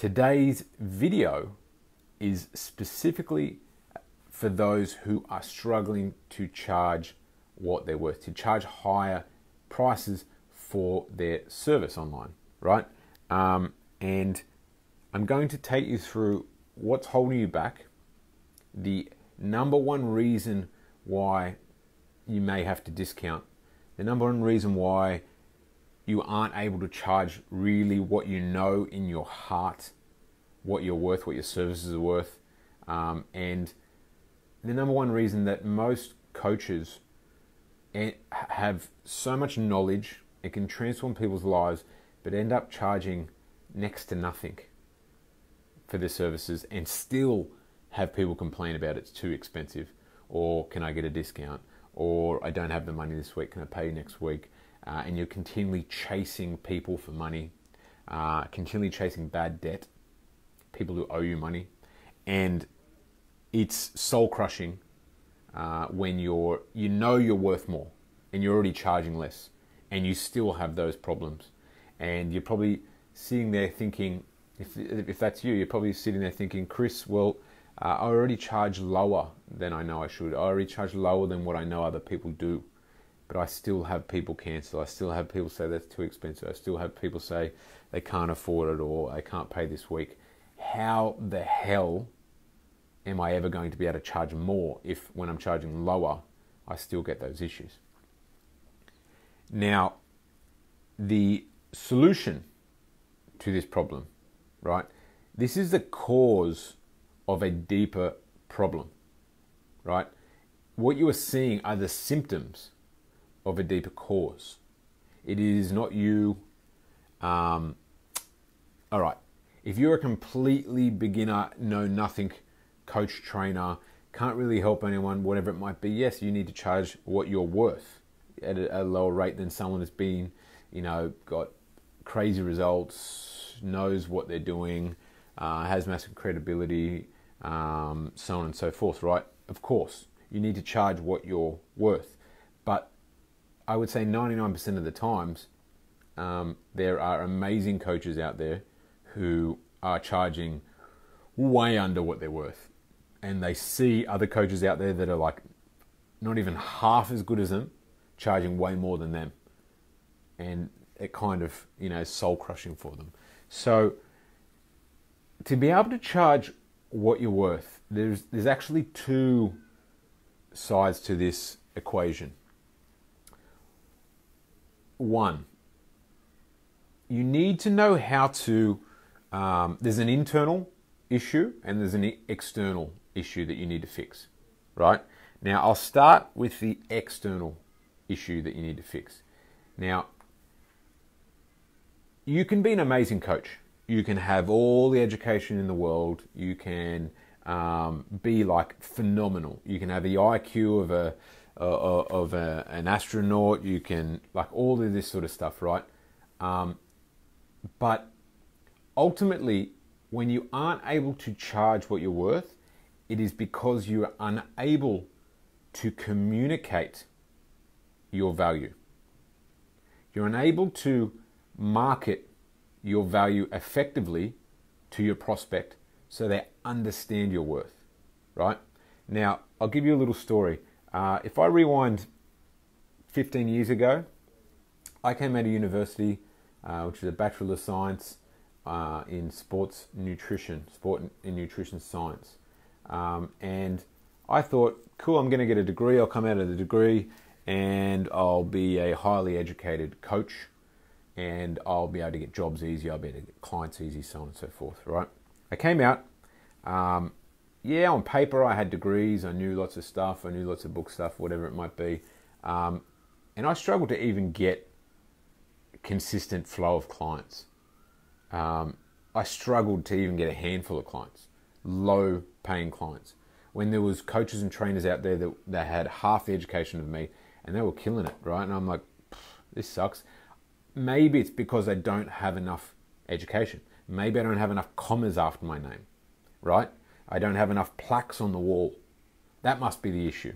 Today's video is specifically for those who are struggling to charge what they're worth, to charge higher prices for their service online, right? And I'm going to take you through what's holding you back, the number one reason why you may have to discount, the number one reason why you aren't able to charge really what you know in your heart, what you're worth, what your services are worth, and the number one reason that most coaches have so much knowledge, it can transform people's lives, but end up charging next to nothing for their services and still have people complain about it's too expensive, or can I get a discount, or I don't have the money this week, can I pay next week? And you're continually chasing people for money, continually chasing bad debt, people who owe you money, and it's soul crushing when you know you're worth more and you're already charging less, and you still have those problems, and you're probably sitting there thinking, if that's you, you're probably sitting there thinking, Chris, well, I already charge lower than I know I should. I already charge lower than what I know other people do, but I still have people cancel. I still have people say that's too expensive. I still have people say they can't afford it, or I can't pay this week. How the hell am I ever going to be able to charge more if when I'm charging lower, I still get those issues? Now, the solution to this problem, right? This is the cause of a deeper problem, right? What you are seeing are the symptoms of a deeper cause. It is not you. All right. If you're a completely beginner, know nothing coach, trainer, can't really help anyone, whatever it might be, yes, you need to charge what you're worth at a lower rate than someone that's been, got crazy results, knows what they're doing, has massive credibility, so on and so forth, right? Of course, you need to charge what you're worth. But I would say 99% of the times, there are amazing coaches out there who are charging way under what they're worth. And they see other coaches out there that are like not even half as good as them, charging way more than them. And it kind of, is soul crushing for them. So to be able to charge what you're worth, there's actually two sides to this equation. One, you need to know how to, there's an internal issue and there's an external issue that you need to fix, right? Now, I'll start with the external issue that you need to fix. Now, you can be an amazing coach. You can have all the education in the world. You can be like phenomenal. You can have the IQ of an astronaut. You can like all of this sort of stuff, right? But ultimately, when you aren't able to charge what you're worth, it is because you are unable to communicate your value. You're unable to market your value effectively to your prospect so they understand your worth, right? Now, I'll give you a little story. If I rewind 15 years ago, I came out of university, which is a Bachelor of Science in sport and nutrition science. And I thought, cool, I'm going to get a degree. I'll come out of the degree and I'll be a highly educated coach, and I'll be able to get jobs easy. I'll be able to get clients easy, so on and so forth, right? I came out. On paper, I had degrees. I knew lots of stuff. I knew lots of book stuff, whatever it might be. And I struggled to even get consistent flow of clients. I struggled to even get a handful of clients, low paying clients, when there was coaches and trainers out there that had half the education of me and they were killing it, right? And I'm like, this sucks. Maybe it's because I don't have enough education. Maybe I don't have enough commas after my name, right? I don't have enough plaques on the wall. That must be the issue.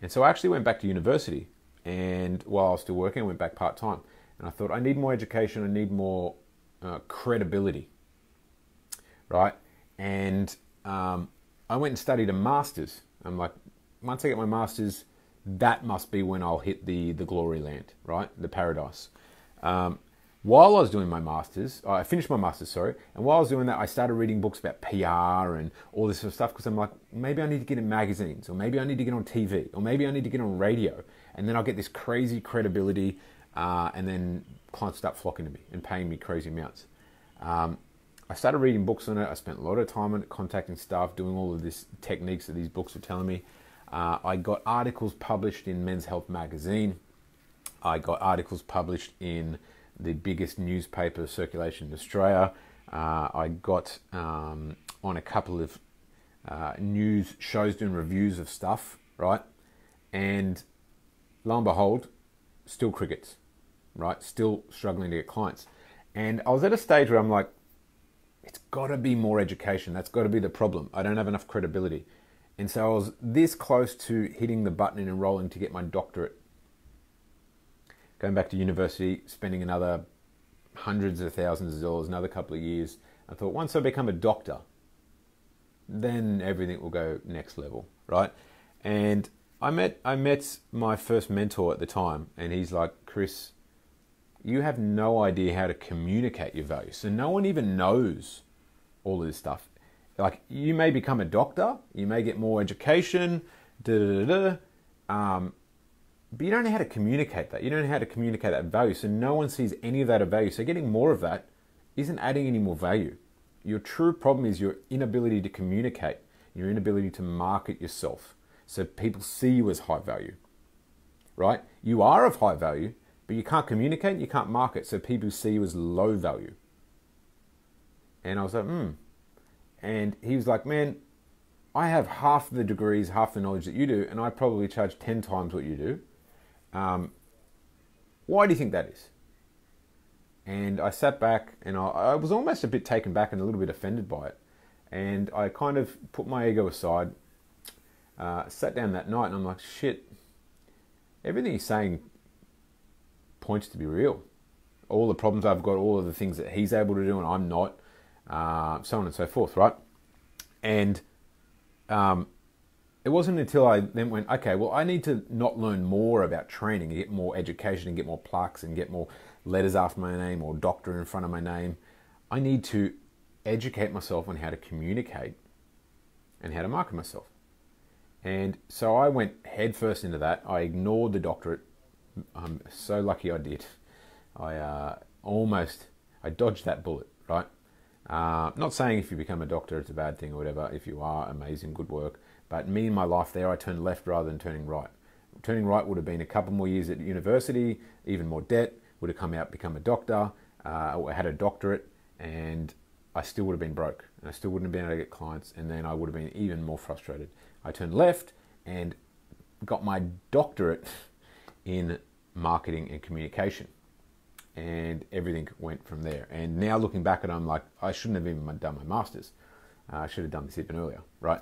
And so I actually went back to university, and while I was still working, I went back part-time. And I thought, I need more education, I need more credibility. right? And I went and studied a master's. I'm like, once I get my master's, that must be when I'll hit the glory land, right? The paradise. While I was doing my master's, I finished my master's, sorry, and while I was doing that, I started reading books about PR and all this sort of stuff, because I'm like, maybe I need to get in magazines, or maybe I need to get on TV, or maybe I need to get on radio, and then I'll get this crazy credibility, and then clients start flocking to me and paying me crazy amounts. I started reading books on it. I spent a lot of time on it, contacting staff, doing all of these techniques that these books were telling me. I got articles published in Men's Health magazine. I got articles published in the biggest newspaper circulation in Australia. I got on a couple of news shows doing reviews of stuff, right? And lo and behold, still crickets, right? Still struggling to get clients. And I was at a stage where I'm like, it's got to be more education. That's got to be the problem. I don't have enough credibility. And so I was this close to hitting the button and enrolling to get my doctorate. Going back to university, spending another hundreds of thousands of dollars, another couple of years. I thought, once I become a doctor, then everything will go next level, right? And I met my first mentor at the time, and he's like, Chris, you have no idea how to communicate your value. So no one even knows all of this stuff. Like, you may become a doctor, you may get more education, but you don't know how to communicate that. You don't know how to communicate that value. So no one sees any of that of value. So getting more of that isn't adding any more value. Your true problem is your inability to communicate, your inability to market yourself so people see you as high value, right? You are of high value, but you can't communicate, you can't market, so people see you as low value. And I was like, And he was like, man, I have half the degrees, half the knowledge that you do, and I probably charge 10 times what you do. Why do you think that is? And I sat back, and I was almost a bit taken back and a little bit offended by it. And I kind of put my ego aside, sat down that night, and I'm like, shit, everything he's saying points to be real. All the problems I've got, all of the things that he's able to do and I'm not, so on and so forth, right? And it wasn't until I then went, okay, well, I need to not learn more about training and get more education and get more plaques and get more letters after my name or doctor in front of my name. I need to educate myself on how to communicate and how to market myself. And so I went headfirst into that. I ignored the doctorate. I'm so lucky I did. I dodged that bullet, right? Not saying if you become a doctor it's a bad thing or whatever. If you are, amazing, good work. But me in my life there, I turned left rather than turning right. Turning right would have been a couple more years at university, even more debt, would have come out, become a doctor, I had a doctorate, and I still would have been broke. And I still wouldn't have been able to get clients, and then I would have been even more frustrated. I turned left and got my doctorate in marketing and communication. And everything went from there. And now looking back at it, I'm like, I shouldn't have even done my master's. I should have done this even earlier, right?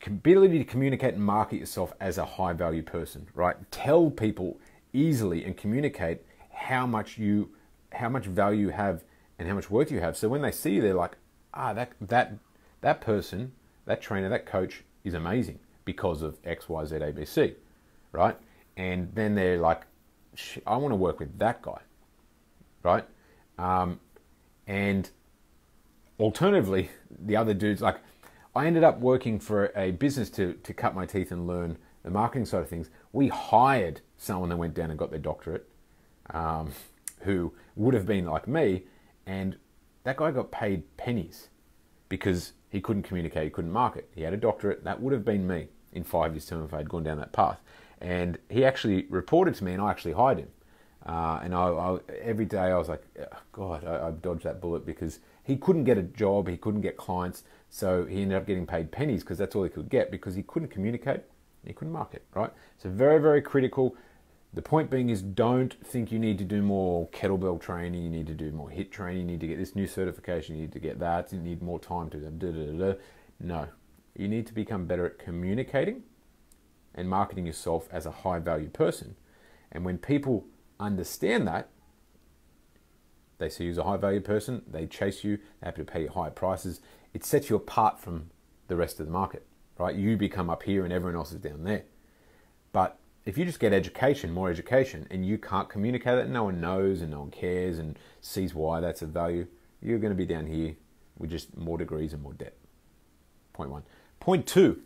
Ability to communicate and market yourself as a high value person, right? Tell people easily and communicate how much value you have and how much worth you have. So when they see you, they're like, that person, that trainer, that coach is amazing because of X, Y, Z, A, B, C, right? And then they're like, I want to work with that guy, right? And alternatively, the other dudes, like, I ended up working for a business to cut my teeth and learn the marketing side of things. We hired someone that went down and got their doctorate, who would have been like me, and that guy got paid pennies because he couldn't communicate, he couldn't market. He had a doctorate. That would have been me in 5 years' time if I had gone down that path. And he actually reported to me, and I actually hired him. And I every day I was like, oh, God, I dodged that bullet because he couldn't get a job, he couldn't get clients, so he ended up getting paid pennies because that's all he could get because he couldn't communicate, he couldn't market, right? So very, very critical. The point being is, don't think you need to do more kettlebell training, you need to do more HIIT training, you need to get this new certification, you need to get that, you need more time to do. No, you need to become better at communicating and marketing yourself as a high value person. And when people understand that, They see you as a high value person. They chase you. They're happy to pay you higher prices. It sets you apart from the rest of the market, right? You become up here and everyone else is down there. But if you just get education, more education, and you can't communicate it, and no one knows and no one cares and sees why that's of value, you're going to be down here with just more degrees and more debt. Point one. Point two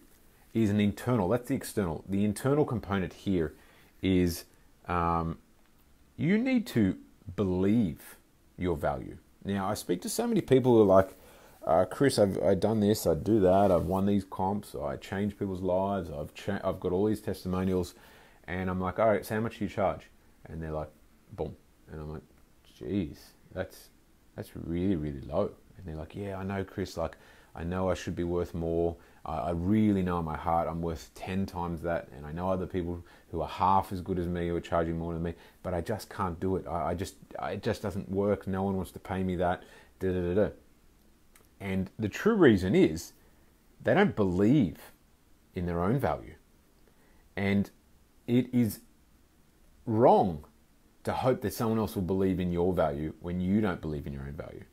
is an internal. That's the external. The internal component here is you need to believe your value. Now, I speak to so many people who are like, Chris, I've done this, I do that, I've won these comps, I changed people's lives, I've got all these testimonials, and I'm like, all right, so how much do you charge? And they're like, boom. And I'm like, geez, that's really, really low. And they're like, yeah, I know, Chris, like, I know I should be worth more. I really know in my heart I'm worth 10 times that, and I know other people who are half as good as me who are charging more than me, but I just can't do it. It just doesn't work. No one wants to pay me that. Da, da, da, da. And the true reason is they don't believe in their own value. And it is wrong to hope that someone else will believe in your value when you don't believe in your own value.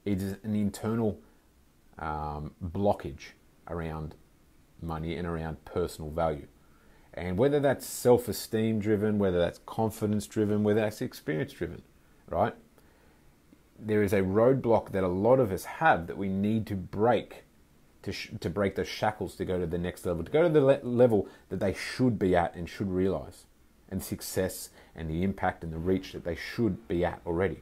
It is an internal blockage around money and around personal value. And whether that's self-esteem driven, whether that's confidence driven, whether that's experience driven, right? There is a roadblock that a lot of us have that we need to break to break those shackles to go to the next level, to go to the level that they should be at and should realize, and success and the impact and the reach that they should be at already.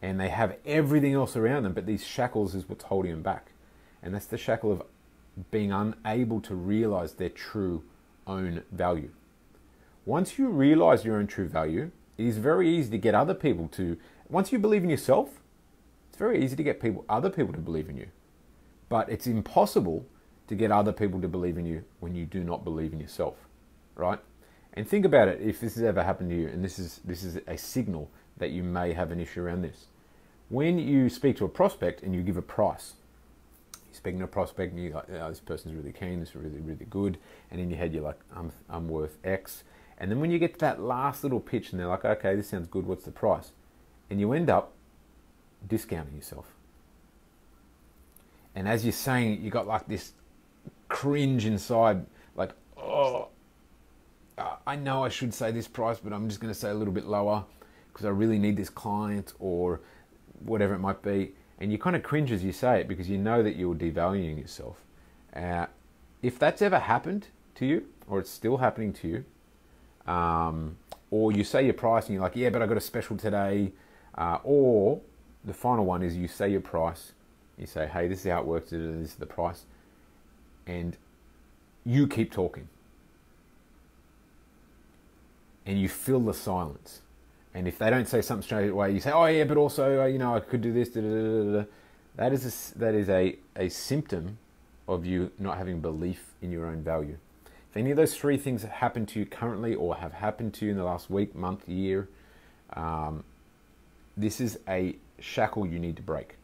And they have everything else around them, but these shackles is what's holding them back. And that's the shackle of being unable to realize their true own value. Once you realize your own true value, it is very easy to get other people to, once you believe in yourself, it's very easy to get other people to believe in you. But it's impossible to get other people to believe in you when you do not believe in yourself, right? And think about it, if this has ever happened to you, and this is a signal that you may have an issue around this. When you speak to a prospect and you give a price, you're speaking to a prospect and you're like, oh, this person's really keen, this is really, really good. And in your head, you're like, I'm worth X. And then when you get to that last little pitch and they're like, okay, this sounds good, what's the price? And you end up discounting yourself. And as you're saying it, you got like this cringe inside, like, oh, I know I should say this price, but I'm just going to say a little bit lower because I really need this client or whatever it might be. And you kind of cringe as you say it because you know that you're devaluing yourself. If that's ever happened to you, or it's still happening to you, or you say your price and you're like, yeah, but I got a special today, or the final one is you say your price, you say, hey, this is how it works, this is the price, and you keep talking. And you fill the silence. And if they don't say something straight away, you say, oh yeah, but also, I could do this, da, da, da, da. That is a symptom of you not having belief in your own value. If any of those three things have happened to you currently or have happened to you in the last week, month, year, this is a shackle you need to break.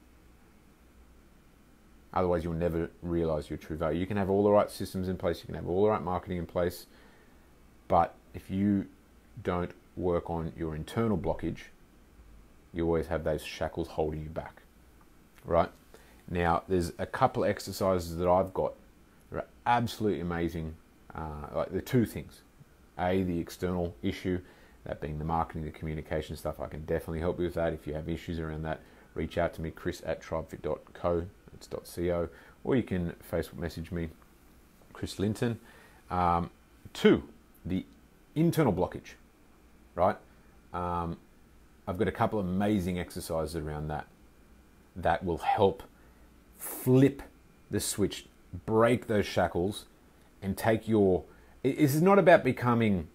Otherwise, you'll never realize your true value. You can have all the right systems in place, you can have all the right marketing in place, but if you don't work on your internal blockage, you always have those shackles holding you back, right? Now, there's a couple of exercises that I've got that are absolutely amazing. Like the two things. A, the external issue, that being the marketing, the communication stuff. I can definitely help you with that. If you have issues around that, reach out to me, chris@tribefit.co, it's .co, or you can Facebook message me, Chris Linton. Two, the internal blockage, right? I've got a couple of amazing exercises around that will help flip the switch, break those shackles, and take your... This is not about becoming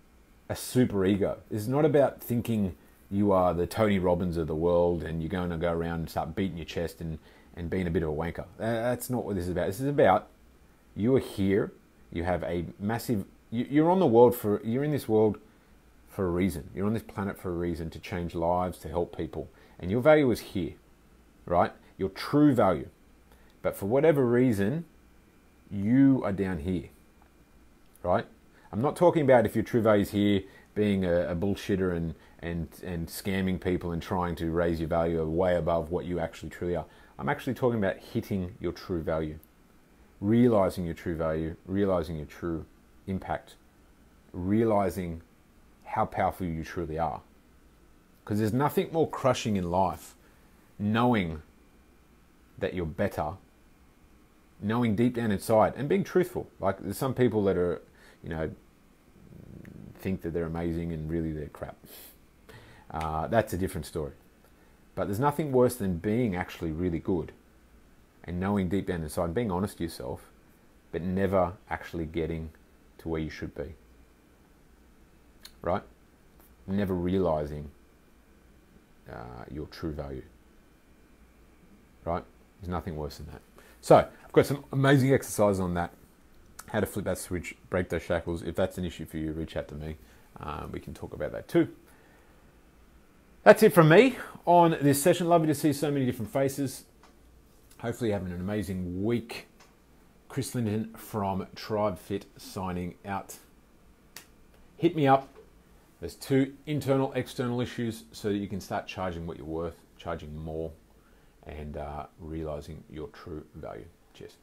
a super ego. This is not about thinking you are the Tony Robbins of the world and you're going to go around and start beating your chest and being a bit of a wanker. That's not what this is about. This is about you are here, you have a massive... You're on the world for... You're in this world for a reason. You're on this planet for a reason, to change lives, to help people. And your value is here, right? Your true value. But for whatever reason, you are down here, right? I'm not talking about if your true value is here, being a bullshitter and scamming people and trying to raise your value way above what you actually truly are. I'm actually talking about hitting your true value, realizing your true value, realizing your true impact, realizing how powerful you truly are. Because there's nothing more crushing in life, knowing that you're better, knowing deep down inside and being truthful. Like, there's some people that are, you know, think that they're amazing and really they're crap. That's a different story. But there's nothing worse than being actually really good and knowing deep down inside, being honest to yourself, but never actually getting to where you should be. Right? Never realizing your true value. Right? There's nothing worse than that. So, I've got some amazing exercises on that. How to flip that switch, break those shackles. If that's an issue for you, reach out to me. We can talk about that too. That's it from me on this session. Lovely to see so many different faces. Hopefully you're having an amazing week. Chris Linden from TribeFit signing out. Hit me up. There's 2 internal, external issues so that you can start charging what you're worth, charging more, and realizing your true value. Cheers.